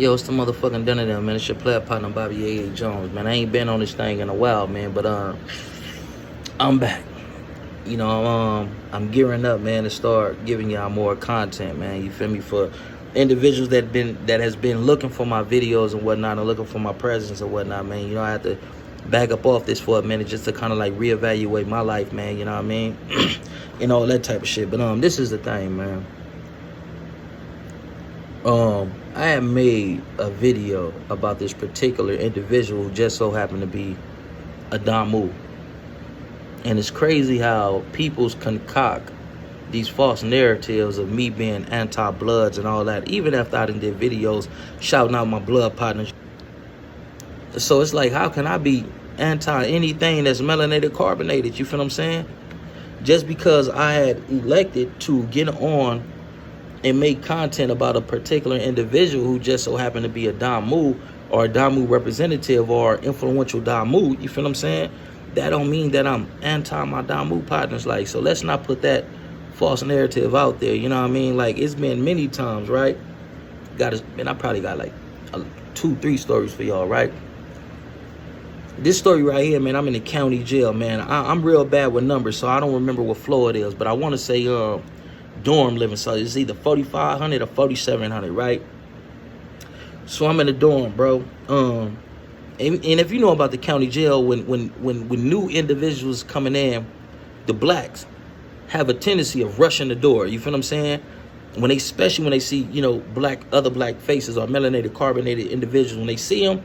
Yo, it's the motherfucking dinner there, man. It's your player partner, Bobby A.A. Jones, man. I ain't been on this thing in a while, man, but I'm back. I'm gearing up, man, to start giving y'all more content, man. You feel me? For individuals that has been looking for my videos and whatnot, and looking for my presence and whatnot, man. You know, I have to back up off this for a minute just to kind of like reevaluate my life, man. You know what I mean? And all that type of shit. But this is the thing, man. I have made a video about this particular individual who just so happened to be a Damu. And it's crazy how people's concoct these false narratives of me being anti-bloods and all that, even after I done did videos shouting out my blood partners. So it's like, how can I be anti anything that's melanated carbonated? You feel what I'm saying? Just because I had elected to get on and make content about a particular individual who just so happened to be a Damu or a Damu representative or influential Damu, you feel what I'm saying? That don't mean that I'm anti my Damu partners. Like, so let's not put that false narrative out there. You know what I mean? Like, it's been many times, right? And I probably got like 2-3 stories for y'all, right? This story right here, man, I'm in the county jail, man. I'm real bad with numbers, so I don't remember what floor it is, but I want to say dorm living, so it's either 4,500 or 4,700, right? So I'm in the dorm, bro. And if you know about the county jail, when new individuals coming in, the blacks have a tendency of rushing the door. You feel what I'm saying? Especially when they see, you know, other black faces or melanated carbonated individuals, when they see them,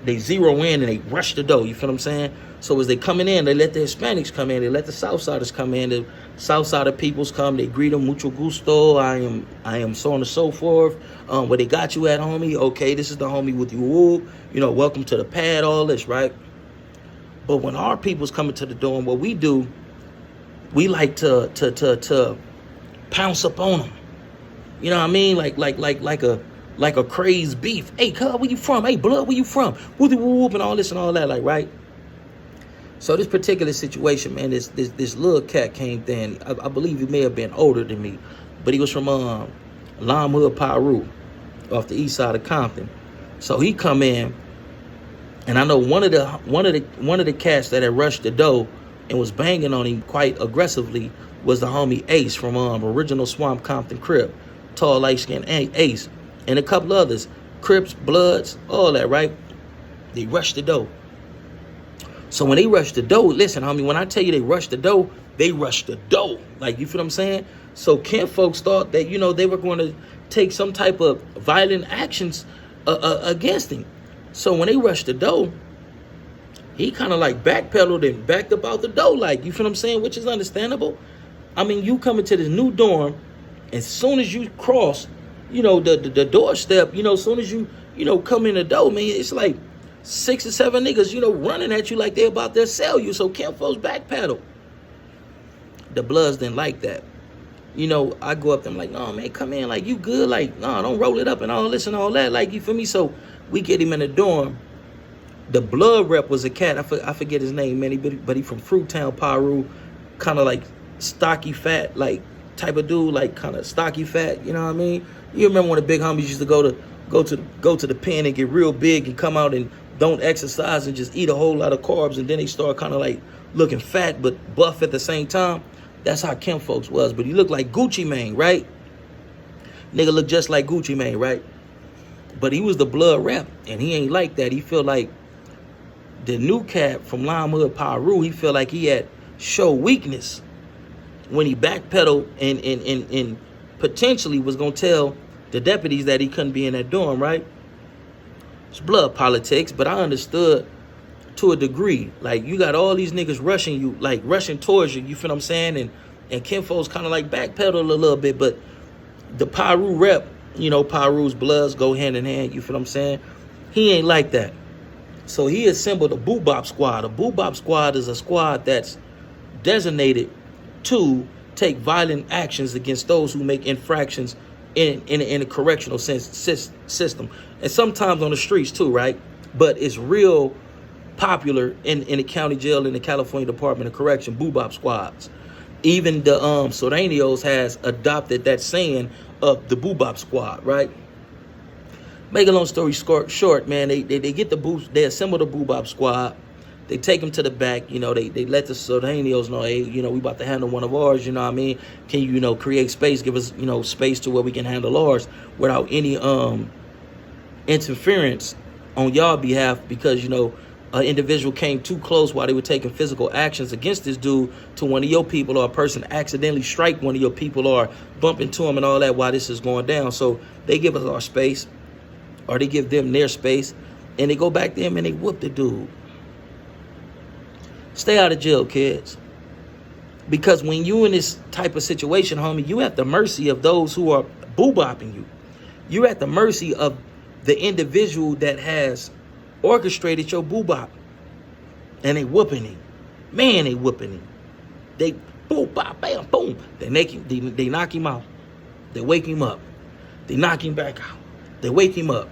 they zero in and they rush the door. You feel what I'm saying? So as they coming in, they let the Hispanics come in, they let the Southsiders come in, the Southsider peoples come, they greet them, mucho gusto, I am so on and so forth. Where they got you at, homie? Okay, this is the homie with you. You know, welcome to the pad, all this, right? But when our people's coming to the door, what we do, we like to pounce up on them. You know what I mean? Like a crazed beef. Hey, cuz, where you from? Hey, blood, where you from? Whoop whoop and all this and all that, like, right? So this particular situation, man, this little cat came in. I believe he may have been older than me, but he was from Lime Hood, Peru, off the east side of Compton. So he come in, and I know one of the cats that had rushed the door and was banging on him quite aggressively was the homie Ace from original Swamp Compton Crip, tall light skinned Ace, and a couple others, Crips, Bloods, all that, right? They rushed the door. So when they rush the dough, listen, homie, when I tell you they rush the dough, they rush the dough. Like, you feel what I'm saying? So Kent folks thought that, you know, they were going to take some type of violent actions against him. So when they rushed the dough, he kind of like backpedaled and backed up out the dough, like, you feel what I'm saying? Which is understandable. I mean, you come into this new dorm, as soon as you cross, you know, the doorstep, you know, as soon as you come in the door, man, it's like 6 or 7 niggas, you know, running at you like they're about to sell you. So Camp folks backpedal. The Bloods didn't like that. You know, I go up to them like, no, man, come in. Like, you good? Like, no, don't roll it up and all this and all that. Like, you feel me? So we get him in the dorm. The Blood rep was a cat. I forget his name, man. But he from Fruittown, Peru. Kind of like stocky fat, like type of dude, like kind of stocky fat. You know what I mean? You remember when the big homies used to go to the pen and get real big and come out and don't exercise and just eat a whole lot of carbs, and then they start kind of like looking fat but buff at the same time. That's how Kim folks was. But he looked like Gucci Mane, right? Nigga looked just like Gucci Mane, right? But he was the Blood rep, and he ain't like that. He feel like the new cat from Lime Hood, Peru, he feel like he had show weakness when he backpedaled and potentially was going to tell the deputies that he couldn't be in that dorm, right? It's blood politics, but I understood to a degree. Like, you got all these niggas rushing you, like rushing towards you, you feel what I'm saying? And Kinfolk's kind of like backpedal a little bit, but the Peru rep, you know, Peru's Bloods go hand in hand, you feel what I'm saying? He ain't like that. So he assembled a Boobop squad. A Boobop squad is a squad that's designated to take violent actions against those who make infractions in a correctional system, and sometimes on the streets too, right? But it's real popular in the county jail in the California Department of Correction, Boobop squads. Even the Soranios has adopted that saying of the Boobop squad, right? Make a long story short, man, they get the boo, they assemble the boo-bop squad. They take them to the back, you know, they let the Sordanios know, hey, you know, we about to handle one of ours, you know what I mean? Can you, you know, create space, give us, you know, space to where we can handle ours without any interference on y'all behalf, because, you know, an individual came too close while they were taking physical actions against this dude to one of your people, or a person accidentally strike one of your people or bump into him and all that while this is going down. So they give us our space, or they give them their space, and they go back to him and they whoop the dude. Stay out of jail, kids. Because when you in this type of situation, homie, you at the mercy of those who are boo-bopping you. You're at the mercy of the individual that has orchestrated your boo-bop. And they whooping him. Man, they whooping him. They boo-bop, bam, boom. They knock him out. They wake him up. They knock him back out. They wake him up.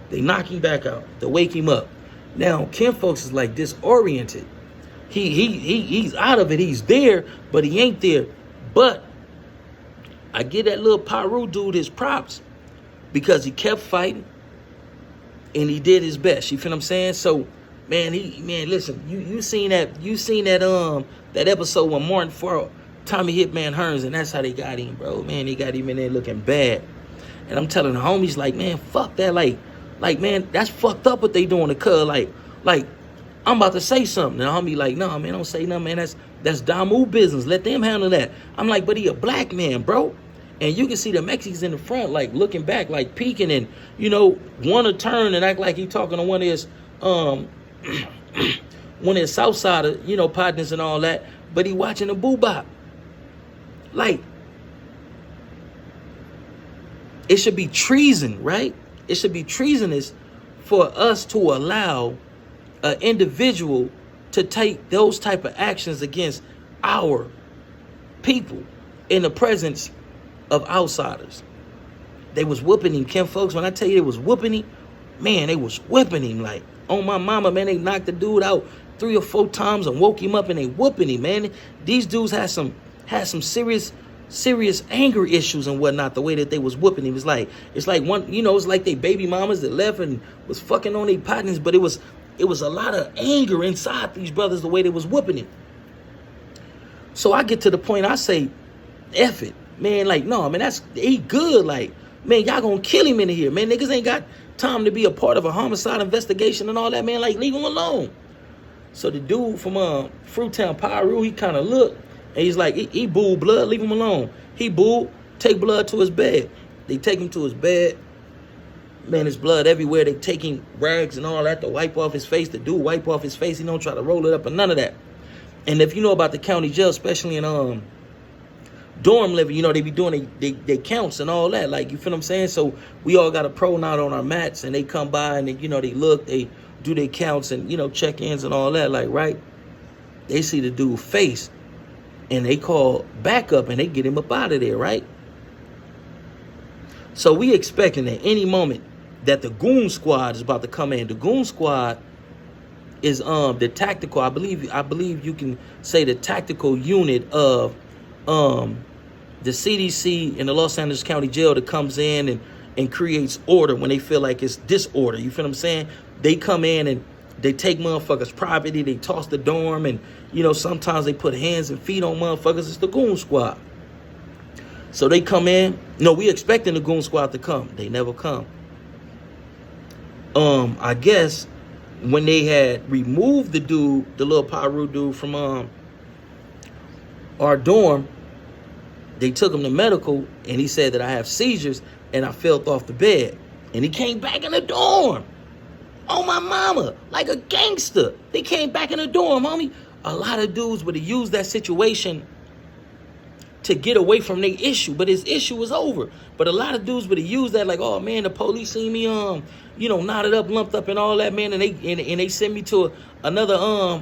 They knock him back out. They wake him up. Now, Kim folks is like disoriented. He's out of it. He's there, but he ain't there. But I give that little Paru dude his props, because he kept fighting and he did his best. You feel what I'm saying? So, man, listen, you seen that that episode when Martin fought Tommy Hitman Hearns, and that's how they got him, bro. Man, they got him in there looking bad. And I'm telling the homies, like, man, fuck that. Like, man, that's fucked up what they doing to Cuz. Like, I'm about to say something. And I'm be like, no, man, don't say nothing, man. That's Damu business. Let them handle that. I'm like, but he a black man, bro. And you can see the Mexicans in the front, like, looking back, like, peeking and, you know, want to turn and act like he talking to one of his, one of his Southside, you know, partners and all that. But he watching the boo-bop. Like, it should be treason, right? It should be treasonous for us to allow an individual to take those type of actions against our people in the presence of outsiders. They was whooping him, Kim folks. When I tell you they was whooping him, man, they was whipping him like, oh my mama, man, they knocked the dude out 3 or 4 times and woke him up and they whooping him, man. These dudes had some serious anger issues and whatnot, the way that they was whooping him. It's like one, you know, it's like they baby mamas that left and was fucking on their partners, but it was a lot of anger inside these brothers, the way they was whooping him. So I get to the point, I say, F it. Man, like, no, man, he good. Like, man, y'all gonna kill him in here. Man, niggas ain't got time to be a part of a homicide investigation and all that, man. Like, leave him alone. So the dude from Fruittown, Piru, he kind of looked, and he's like, he booed blood, leave him alone. He booed, take blood to his bed. They take him to his bed. Man, there's blood everywhere. They taking rags and all that to wipe off his face. The dude wipe off his face. He don't try to roll it up or none of that. And if you know about the county jail, especially in dorm living, you know, they be doing they counts and all that. Like, you feel what I'm saying? So we all got a pronoun on our mats, and they come by and they, you know, they look, they do their counts and, you know, check-ins and all that. Like, right? They see the dude's face and they call backup and they get him up out of there, right? So we expecting at any moment that the goon squad is about to come in. The goon squad is the tactical, I believe you can say the tactical unit of the CDC in the Los Angeles County Jail that comes in and creates order when they feel like it's disorder. You feel what I'm saying? They come in and they take motherfuckers' property, they toss the dorm, and, you know, sometimes they put hands and feet on motherfuckers. It's the goon squad. So they come in. No, we expecting the goon squad to come. They never come. I guess when they had removed the dude, the little Piru dude from our dorm, they took him to medical, and he said that I have seizures and I fell off the bed. And he came back in the dorm. Oh, my mama, like a gangster. They came back in the dorm, homie. A lot of dudes would have used that situation to get away from their issue, but his issue was over. But a lot of dudes would have used that like, oh man, the police see me you know, knotted up, lumped up and all that, man, and they send me to another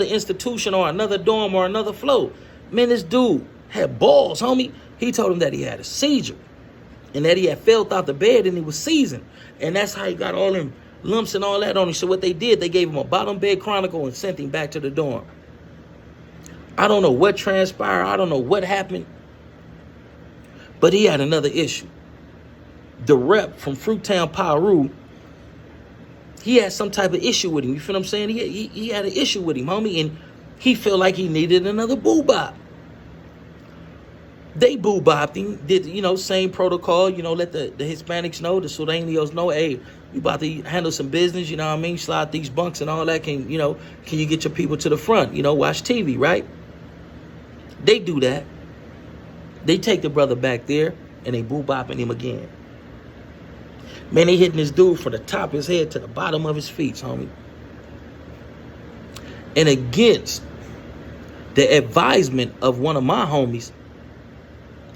institution or another dorm or another floor. Man, this dude had balls, homie. He told him that he had a seizure and that he had fell out the bed and he was seizing. And that's how he got all them lumps and all that on him. So what they did, they gave him a bottom bed chronicle and sent him back to the dorm. I don't know what transpired. I don't know what happened. But he had another issue. the rep from Fruittown, Piru, he had some type of issue with him. You feel what I'm saying? He had an issue with him, homie, and he felt like he needed another boo-bop. They boo-bopped him, did, same protocol, let the Hispanics know, the Sureños know, hey, you about to handle some business, you know what I mean? Slide these bunks and all that. Can you get your people to the front, watch TV, right? They do that. They take the brother back there and they boo-bopping him again. Man, they hitting this dude from the top of his head to the bottom of his feet, homie. And against the advisement of one of my homies,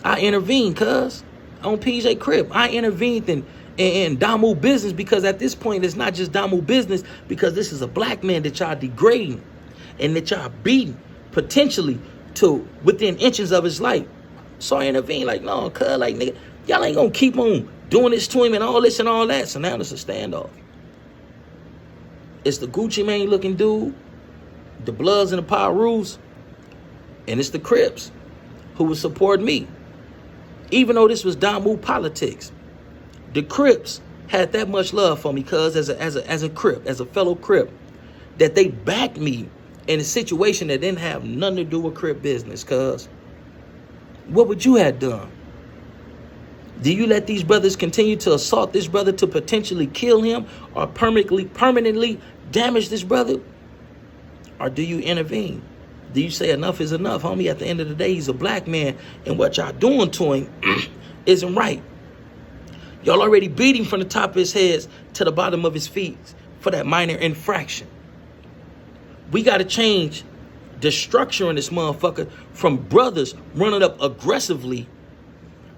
I intervened, cuz, on PJ Crip. I intervened in Damu business, because at this point, it's not just Damu business, because this is a black man that y'all degrading and that y'all beating potentially to within inches of his life. So I intervened like, no, cuz, like, nigga, y'all ain't gonna keep on doing this to him and all this and all that. So now it's a standoff. It's the Gucci Mane looking dude, the Bloods and the Pirus, and it's the Crips who would support me. Even though this was Damu politics, the Crips had that much love for me, cuz, as a Crip, as a fellow Crip, that they backed me in a situation that didn't have nothing to do with Crip business, cuz. What would you have done? Do you let these brothers continue to assault this brother to potentially kill him or permanently damage this brother? Or do you intervene? Do you say enough is enough, homie? At the end of the day, he's a black man, and what y'all doing to him isn't right. Y'all already beat him from the top of his head to the bottom of his feet for that minor infraction. We got to change the structure in this motherfucker from brothers running up aggressively,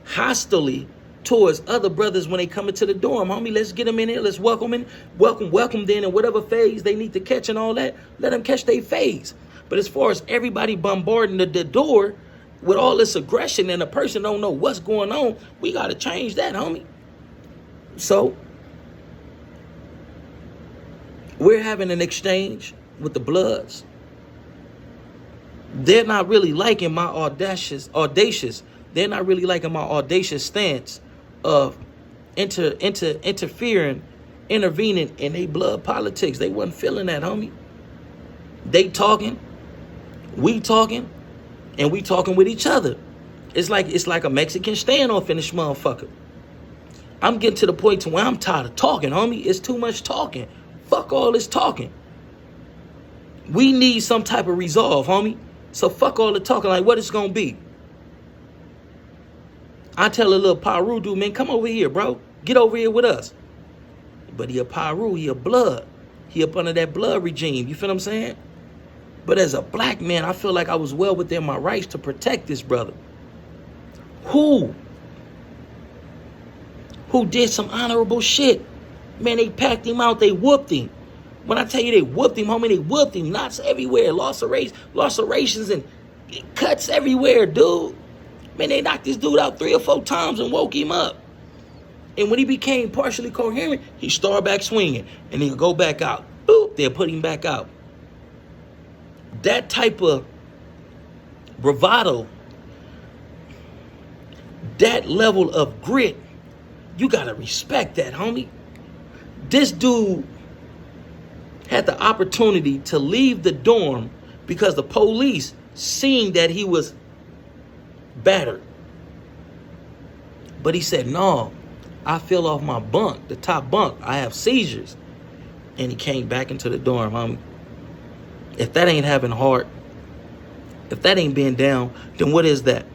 hostilely towards other brothers when they come into the dorm. Homie, let's get them in here. Let's welcome them then in whatever phase they need to catch and all that. Let them catch their phase. But as far as everybody bombarding the door with all this aggression and a person don't know what's going on, we got to change that, homie. So we're having an exchange with the Bloods. They're not really liking my audacious. They're not really liking my audacious stance of intervening in they blood politics. They wasn't feeling that, homie. They talking, we talking, and we talking with each other. It's like a Mexican standoff in this motherfucker. I'm getting to the point to where I'm tired of talking, homie. It's too much talking. Fuck all this talking. We need some type of resolve, homie. So fuck all the talking. Like, what it's gonna be? I tell a little Piru dude, man, come over here, bro. Get over here with us. But he a Piru, he a blood. He up under that blood regime. You feel what I'm saying? But as a black man, I feel like I was well within my rights to protect this brother. Who did some honorable shit. Man, they packed him out. They whooped him. When I tell you they whooped him, homie, they whooped him. Knots everywhere. Lacerations and cuts everywhere, dude. Man, they knocked this dude out 3 or 4 times and woke him up. And when he became partially coherent, he started back swinging. And he'll go back out. Boop, they'll put him back out. That type of bravado, that level of grit, you gotta respect that, homie. This dude had the opportunity to leave the dorm because the police seen that he was battered. But he said, no, I fell off my bunk, the top bunk. I have seizures. And he came back into the dorm, homie. If that ain't having heart, if that ain't being down, then what is that?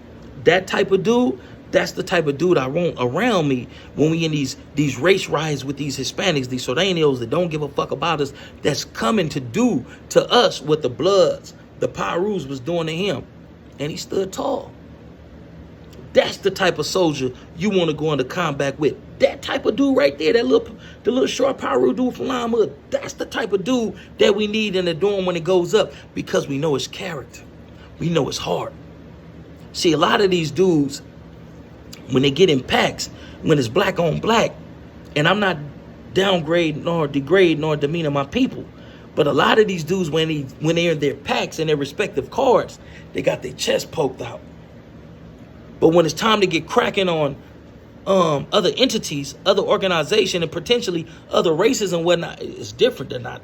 That type of dude, that's the type of dude I want around me when we in these race riots with these Hispanics, these Sureños that don't give a fuck about us, that's coming to do to us what the Bloods, the Pirus was doing to him. And he stood tall. That's the type of soldier you want to go into combat with. That type of dude right there, the little short Piru dude from Lima, that's the type of dude that we need in the dorm when it goes up, because we know his character. We know his heart. See, a lot of these dudes, when they get in packs, when it's black on black, and I'm not downgrading nor degrading nor demeaning my people, but a lot of these dudes, when they're in their packs and their respective cards, they got their chest poked out. But when it's time to get cracking on other entities, other organization, and potentially other races and whatnot, it's different. They're not.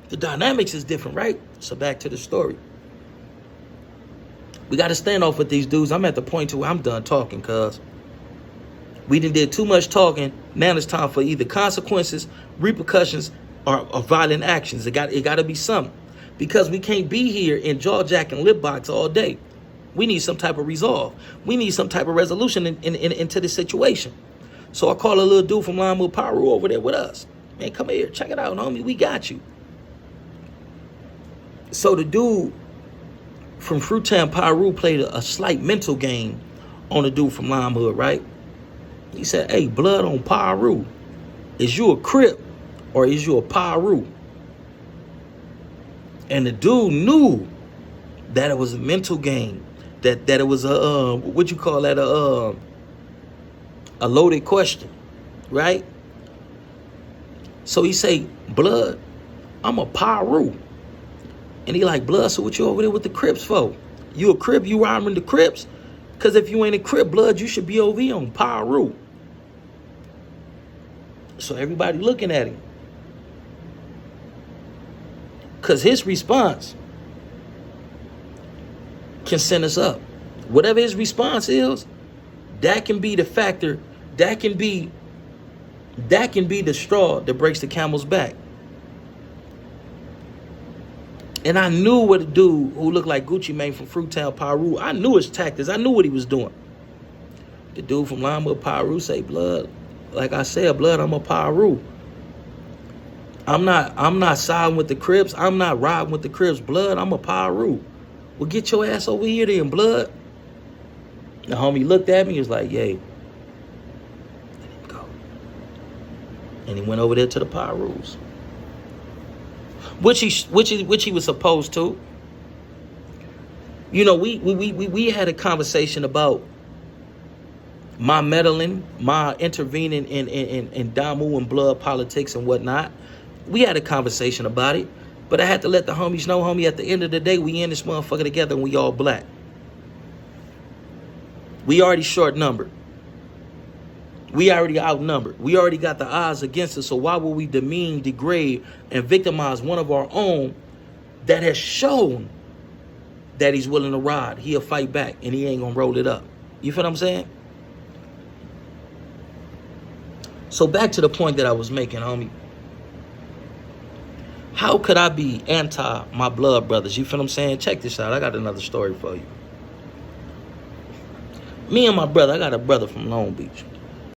The dynamics is different, right? So back to the story. We got to stand off with these dudes. I'm at the point to where I'm done talking, cuz we did too much talking. Now it's time for either consequences, repercussions, or violent actions. It got to be something, because we can't be here in jaw jack and lip box all day. We need some type of resolve. We need some type of resolution into this situation. So I call a little dude from Lamu Paru over there with us. Man, come here, check it out, homie. We got you. So the dude from Fruittown Paru played a slight mental game on the dude from Lime Hood, right? He said, hey, blood on Paru, is you a Crip or is you a Paru? And the dude knew that it was a mental game, that it was a what you call that, a loaded question, right? So he say, blood, I'm a Paru. And he like, blood, so what you over there with the Crips for? You a Crip, you riding the Crips? Because if you ain't a Crip, blood, you should be over here on Paru. So everybody looking at him. Because his response can send us up. Whatever his response is, that can be the factor, that can be the straw that breaks the camel's back. And I knew what a dude who looked like Gucci Mane from Fruittown Paru, I knew his tactics. I knew what he was doing. The dude from Lima Paru say, blood, like I said, blood, I'm a Paru. I'm not siding with the Crips. I'm not riding with the Crips. Blood, I'm a Paru. Well, get your ass over here then, blood. The homie looked at me. He was like, yay. Let him go. And he went over there to the Parus. Which he was supposed to. You know, we had a conversation about my meddling, my intervening in Damu and blood politics and whatnot. We had a conversation about it, but I had to let the homies know, homie, at the end of the day, we in this motherfucker together and we all black. We already short numbered. We already outnumbered. We already got the odds against us. So why would we demean, degrade, and victimize one of our own that has shown that he's willing to ride? He'll fight back and he ain't gonna roll it up. You feel what I'm saying? So back to the point that I was making, homie. How could I be anti my blood brothers? You feel what I'm saying? Check this out. I got another story for you. Me and my brother, I got a brother from Long Beach.